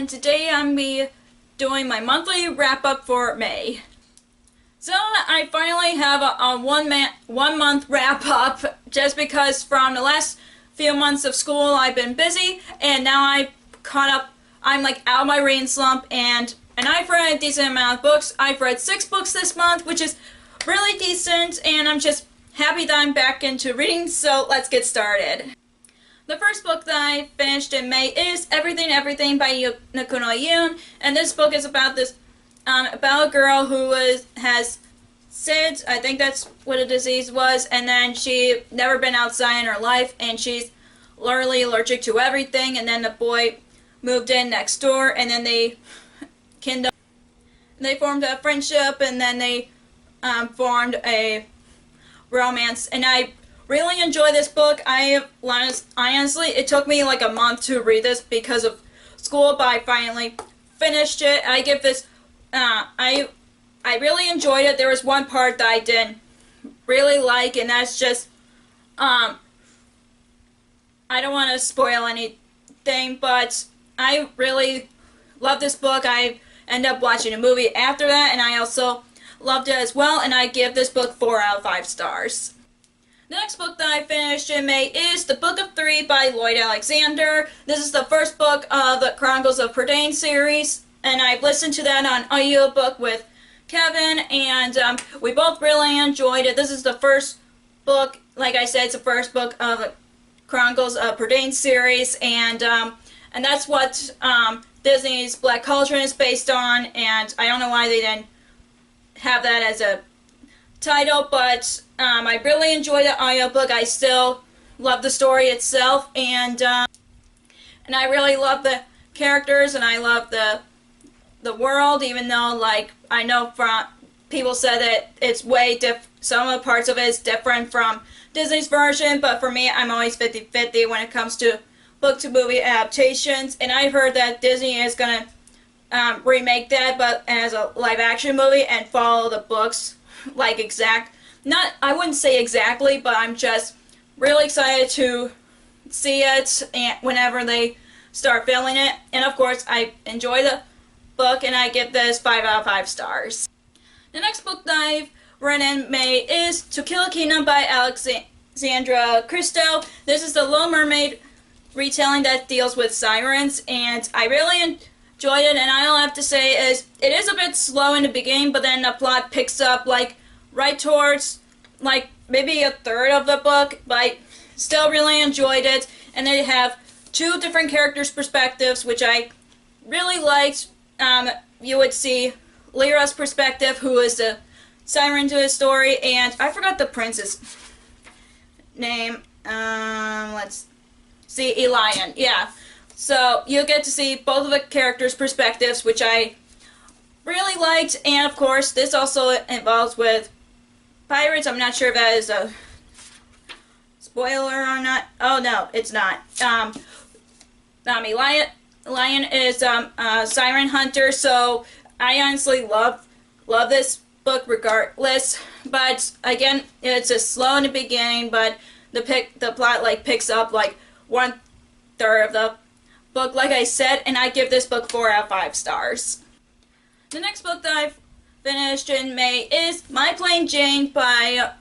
and today I'm be doing my monthly wrap-up for May. So I finally have a 1 month wrap-up, just because from the last few months of school I've been busy, and now I caught up. I'm like out of my reading slump, and I've read a decent amount of books. I've read 6 books this month, which is really decent, and I'm just happy that I'm back into reading, so let's get started. The first book that I finished in May is Everything Everything by Nakuno Yoon, and this book is about about a girl who has SIDS, I think that's what a disease was, and then she never been outside in her life, and she's literally allergic to everything, and then the boy moved in next door, and then they formed a friendship, and then they formed a romance, and I really enjoy this book. Honestly, it took me like a month to read this because of school, but I finally finished it. I give this, I really enjoyed it. There was one part that I didn't really like, and that's just, I don't want to spoil anything, but I really love this book. I ended up watching a movie after that, and I also loved it as well, and I give this book 4 out of 5 stars. The next book that I finished in May is The Book of Three by Lloyd Alexander. This is the first book of the Chronicles of Prydain series, and I've listened to that on audiobook with Kevin, and we both really enjoyed it. This is the first book, like I said, it's the first book of the Chronicles of Prydain series, and that's what Disney's Black Cauldron is based on, and I don't know why they didn't have that as a title, but I really enjoyed the audiobook. I still love the story itself, and I really love the characters, and I love the world, even though, like, I know from people said that it's way some of the parts of it is different from Disney's version, but for me, I'm always 50-50 when it comes to book-to-movie adaptations, and I heard that Disney is going to remake that, but as a live-action movie, and follow the books, like I wouldn't say exactly, but I'm just really excited to see it whenever they start filming it. And of course, I enjoy the book, and I give this 5 out of 5 stars. The next book that I've read in May is To Kill a Kingdom by Alexandra Christo. This is the Little Mermaid retelling that deals with sirens, and I really enjoyed it, and all I have to say is it is a bit slow in the beginning, but then the plot picks up like right towards like maybe a third of the book, but I still really enjoyed it. And they have 2 different characters' perspectives, which I really liked. You would see Lyra's perspective, who is the siren to the story, and I forgot the prince's name. Let's see, Elian. Yeah. So you get to see both of the characters' perspectives, which I really liked, and of course this also involves with pirates. I'm not sure if that is a spoiler or not. Oh no, it's not. Lion is a siren hunter, so I honestly love this book regardless. But again, it's just slow in the beginning, but the plot like picks up like 1/3 of the book, like I said, and I give this book 4 out of 5 stars. The next book that I've finished in May is My Plain Jane by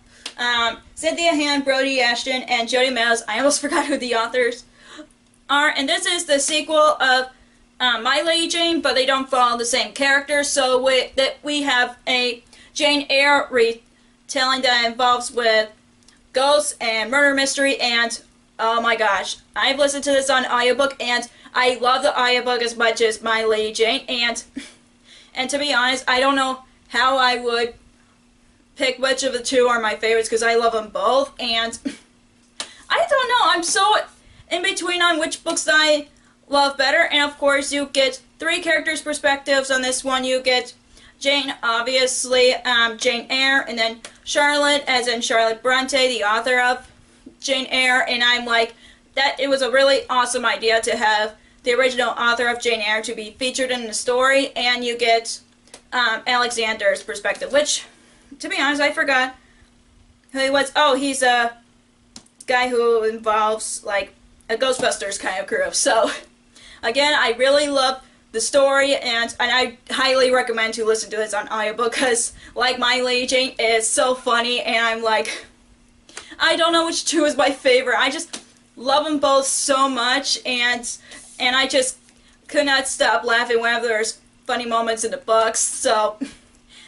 Cynthia Han, Brody Ashton, and Jody Meadows. I almost forgot who the authors are, and this is the sequel of My Lady Jane, but they don't follow the same characters, so we have a Jane Eyre retelling that involves with ghosts and murder mystery, and oh my gosh, I've listened to this on audiobook, and I love the audiobook as much as My Lady Jane, and to be honest, I don't know how I would pick which of the 2 are my favorites, because I love them both, and I don't know, I'm so in between on which books I love better. And of course you get 3 characters' perspectives on this one. You get Jane, obviously, Jane Eyre, and then Charlotte, as in Charlotte Bronte, the author of Jane Eyre, and I'm like, that it was a really awesome idea to have the original author of Jane Eyre to be featured in the story, and you get Alexander's perspective, which, to be honest, I forgot who he was. Oh, he's a guy who involves, like, a Ghostbusters kind of crew. So, again, I really love the story, and I highly recommend to listen to this on audiobook because, like My Lady Jane, is so funny, and I'm like, I don't know which two is my favorite. I just love them both so much, and I just could not stop laughing whenever there's funny moments in the books. So,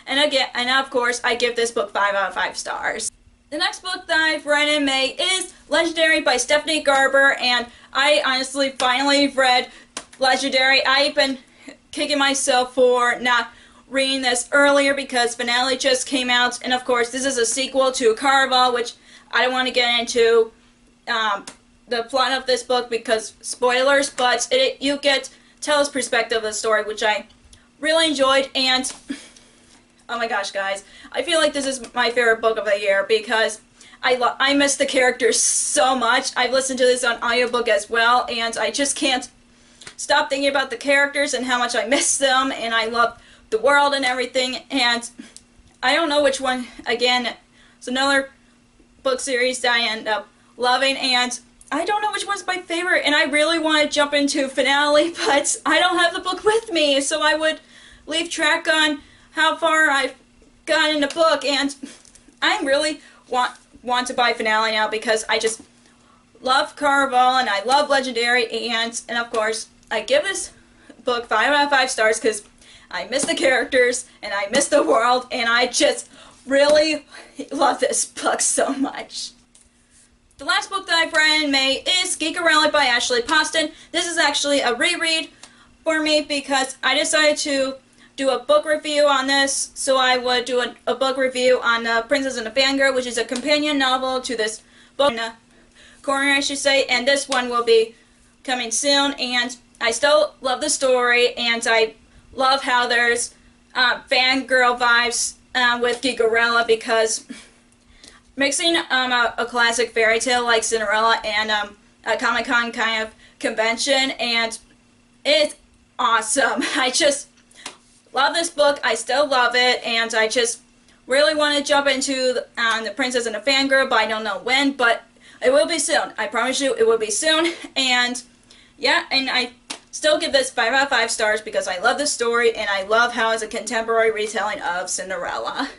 and of course, I give this book 5 out of 5 stars. The next book that I've read in May is Legendary by Stephanie Garber, and I honestly finally read Legendary. I've been kicking myself for not reading this earlier because finale just came out, and of course this is a sequel to Caraval, which I don't want to get into the plot of this book because spoilers, but you get Tella's perspective of the story, which I really enjoyed, and oh my gosh, guys, I feel like this is my favorite book of the year because I miss the characters so much. I've listened to this on audiobook as well, and I just can't stop thinking about the characters and how much I miss them, and I love the world and everything, and I don't know which one. Again, it's another book series that I end up loving, and I don't know which one's my favorite, and I really want to jump into finale, but I don't have the book with me, so I would leave track on how far I've gotten in the book, and I really want to buy finale now because I just love Caraval and I love Legendary, and of course I give this book 5 out of 5 stars because I miss the characters and I miss the world, and I just really love this book so much. The last book that I've read in May is Geekerella by Ashley Poston. This is actually a reread for me because I decided to do a book review on this, so I would do a book review on Princess and the Fangirl, which is a companion novel to this book in the corner, I should say, and this one will be coming soon, and I still love the story, and I love how there's fangirl vibes with Geekerella because mixing a classic fairy tale like Cinderella and a Comic-Con kind of convention, and it's awesome. I just love this book. I still love it, and I just really want to jump into the Princess and the Fangirl, but I don't know when, but it will be soon. I promise you it will be soon, and yeah, and I still give this 5 out of 5 stars because I love the story, and I love how it's a contemporary retelling of Cinderella.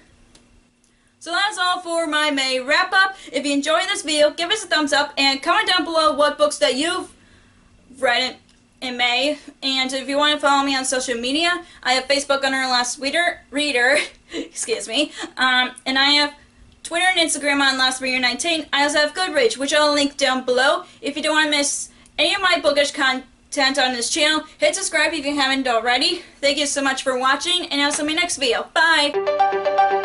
So that's all for my May wrap-up. If you enjoyed this video, give us a thumbs up, and comment down below what books that you've read in May. And if you want to follow me on social media, I have Facebook under Last Reader, excuse me, and I have Twitter and Instagram on LastReader19. I also have Goodreads, which I'll link down below. If you don't want to miss any of my bookish content on this channel, hit subscribe if you haven't already. Thank you so much for watching, and I'll see you in my next video. Bye!